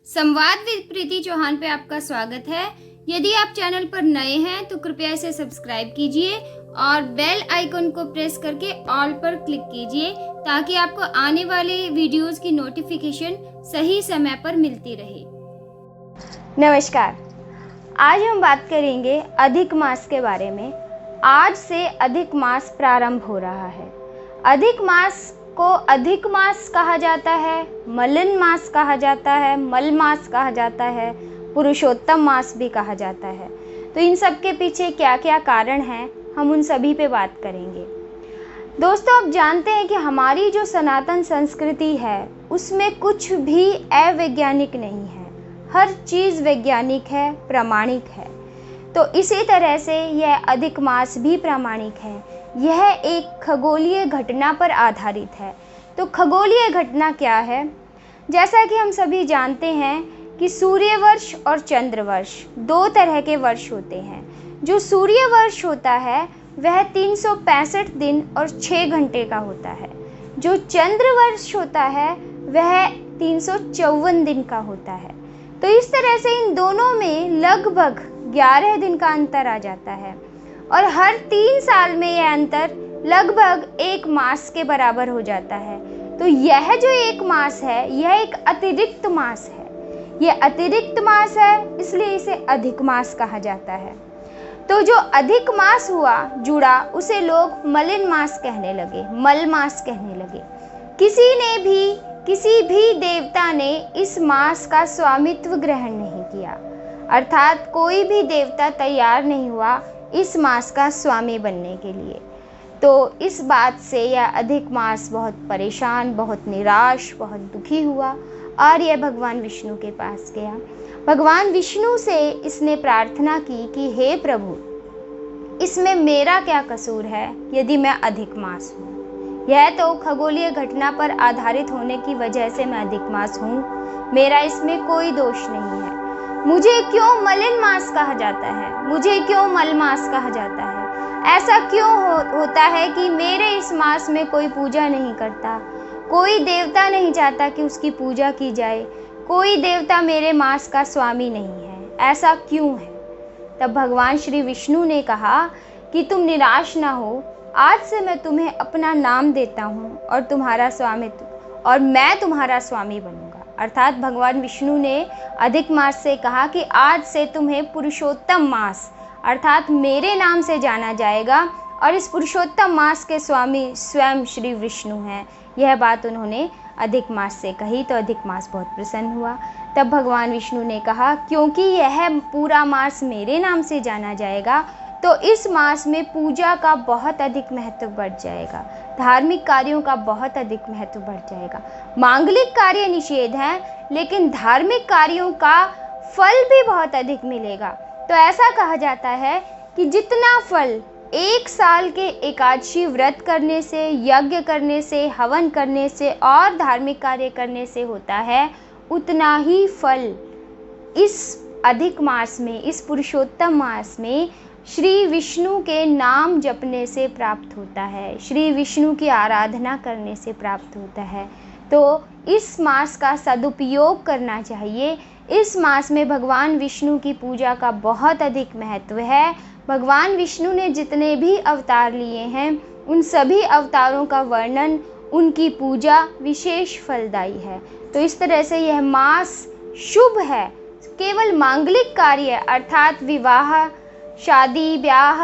संवाद विद प्रीति चौहान पे आपका स्वागत है। यदि आप चैनल पर नए हैं तो कृपया इसे सब्सक्राइब कीजिए और बेल आइकन को प्रेस करके ऑल पर क्लिक कीजिए ताकि आपको आने वाले वीडियोस की नोटिफिकेशन सही समय पर मिलती रहे। नमस्कार, आज हम बात करेंगे अधिक मास के बारे में। आज से अधिक मास प्रारंभ हो रहा है। अधिक मास को अधिक मास कहा जाता है, मलिन मास कहा जाता है, मल मास कहा जाता है, पुरुषोत्तम मास भी कहा जाता है। तो इन सब के पीछे क्या क्या कारण हैं, हम उन सभी पे बात करेंगे। दोस्तों, आप जानते हैं कि हमारी जो सनातन संस्कृति है उसमें कुछ भी अवैज्ञानिक नहीं है, हर चीज़ वैज्ञानिक है, प्रामाणिक है। तो इसी तरह से यह अधिक मास भी प्रामाणिक है। यह एक खगोलीय घटना पर आधारित है। तो खगोलीय घटना क्या है? जैसा कि हम सभी जानते हैं कि सूर्य वर्ष और चंद्र वर्ष दो तरह के वर्ष होते हैं। जो सूर्य वर्ष होता है वह 365 दिन और 6 घंटे का होता है। जो चंद्र वर्ष होता है वह 354 दिन का होता है। तो इस तरह से इन दोनों में लगभग 11 दिन का अंतर आ जाता है और हर 3 साल में यह अंतर लगभग 1 मास के बराबर हो जाता है। तो यह जो 1 मास है यह एक अतिरिक्त मास है। यह अतिरिक्त मास है, इसलिए इसे अधिक मास कहा जाता है। तो जो अधिक मास हुआ जुड़ा उसे लोग मलिन मास कहने लगे, मल मास कहने लगे। किसी भी देवता ने इस मास का स्वामित्व ग्रहण नहीं किया, अर्थात कोई भी देवता तैयार नहीं हुआ इस मास का स्वामी बनने के लिए। तो इस बात से यह अधिक मास बहुत परेशान, बहुत निराश, बहुत दुखी हुआ और यह भगवान विष्णु के पास गया। भगवान विष्णु से इसने प्रार्थना की कि हे प्रभु, इसमें मेरा क्या कसूर है यदि मैं अधिक मास हूँ? यह तो खगोलीय घटना पर आधारित होने की वजह से मैं अधिक मास हूँ, मेरा इसमें कोई दोष नहीं है। मुझे क्यों मलिन मास कहा जाता है? मुझे क्यों मल मास कहा जाता है? ऐसा क्यों होता है कि मेरे इस मास में कोई पूजा नहीं करता, कोई देवता नहीं चाहता कि उसकी पूजा की जाए, कोई देवता मेरे मास का स्वामी नहीं है, ऐसा क्यों है? तब भगवान श्री विष्णु ने कहा कि तुम निराश ना हो, आज से मैं तुम्हें अपना नाम देता हूँ और तुम्हारा स्वामित्व, और मैं तुम्हारा स्वामी बनूंगा। अर्थात भगवान विष्णु ने अधिक मास से कहा कि आज से तुम्हें पुरुषोत्तम मास अर्थात मेरे नाम से जाना जाएगा और इस पुरुषोत्तम मास के स्वामी स्वयं श्री विष्णु हैं। यह बात उन्होंने अधिक मास से कही तो अधिक मास बहुत प्रसन्न हुआ। तब भगवान विष्णु ने कहा, क्योंकि यह पूरा मास मेरे नाम से जाना जाएगा तो इस मास में पूजा का बहुत अधिक महत्व बढ़ जाएगा, धार्मिक कार्यों का बहुत अधिक महत्व बढ़ जाएगा। मांगलिक कार्य निषेध हैं, लेकिन धार्मिक कार्यों का फल भी बहुत अधिक मिलेगा। तो ऐसा कहा जाता है कि जितना फल 1 साल के एकादशी व्रत करने से, यज्ञ करने से, हवन करने से और धार्मिक कार्य करने से होता है, उतना ही फल इस अधिक मास में, इस पुरुषोत्तम मास में श्री विष्णु के नाम जपने से प्राप्त होता है, श्री विष्णु की आराधना करने से प्राप्त होता है। तो इस मास का सदुपयोग करना चाहिए। इस मास में भगवान विष्णु की पूजा का बहुत अधिक महत्व है। भगवान विष्णु ने जितने भी अवतार लिए हैं उन सभी अवतारों का वर्णन, उनकी पूजा विशेष फलदायी है। तो इस तरह से यह मास शुभ है। केवल मांगलिक कार्य अर्थात विवाह, शादी ब्याह,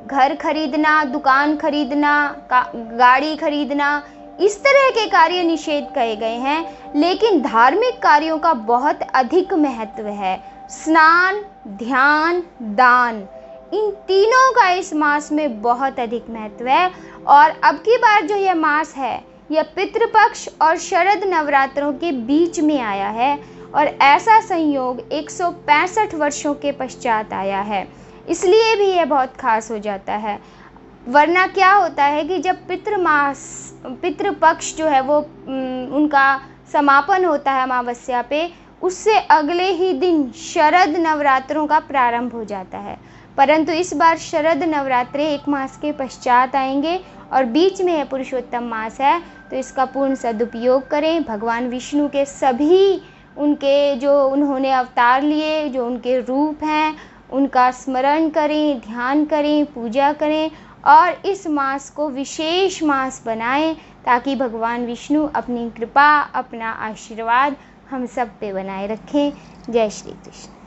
घर खरीदना, दुकान खरीदना, गाड़ी खरीदना, इस तरह के कार्य निषेध कहे गए हैं, लेकिन धार्मिक कार्यों का बहुत अधिक महत्व है। स्नान, ध्यान, दान, इन तीनों का इस मास में बहुत अधिक महत्व है। और अब की बार जो यह मास है यह पितृपक्ष और शरद नवरात्रों के बीच में आया है और ऐसा संयोग 165 वर्षों के पश्चात आया है, इसलिए भी यह बहुत खास हो जाता है। वरना क्या होता है कि जब पितृपक्ष जो है वो उनका समापन होता है अमावस्या पे, उससे अगले ही दिन शरद नवरात्रों का प्रारंभ हो जाता है। परंतु इस बार शरद नवरात्रे 1 मास के पश्चात आएंगे और बीच में यह पुरुषोत्तम मास है, तो इसका पूर्ण सदुपयोग करें। भगवान विष्णु के सभी उनके जो उन्होंने अवतार लिए, जो उनके रूप हैं, उनका स्मरण करें, ध्यान करें, पूजा करें और इस मास को विशेष मास बनाएं ताकि भगवान विष्णु अपनी कृपा, अपना आशीर्वाद हम सब पे बनाए रखें। जय श्री कृष्ण।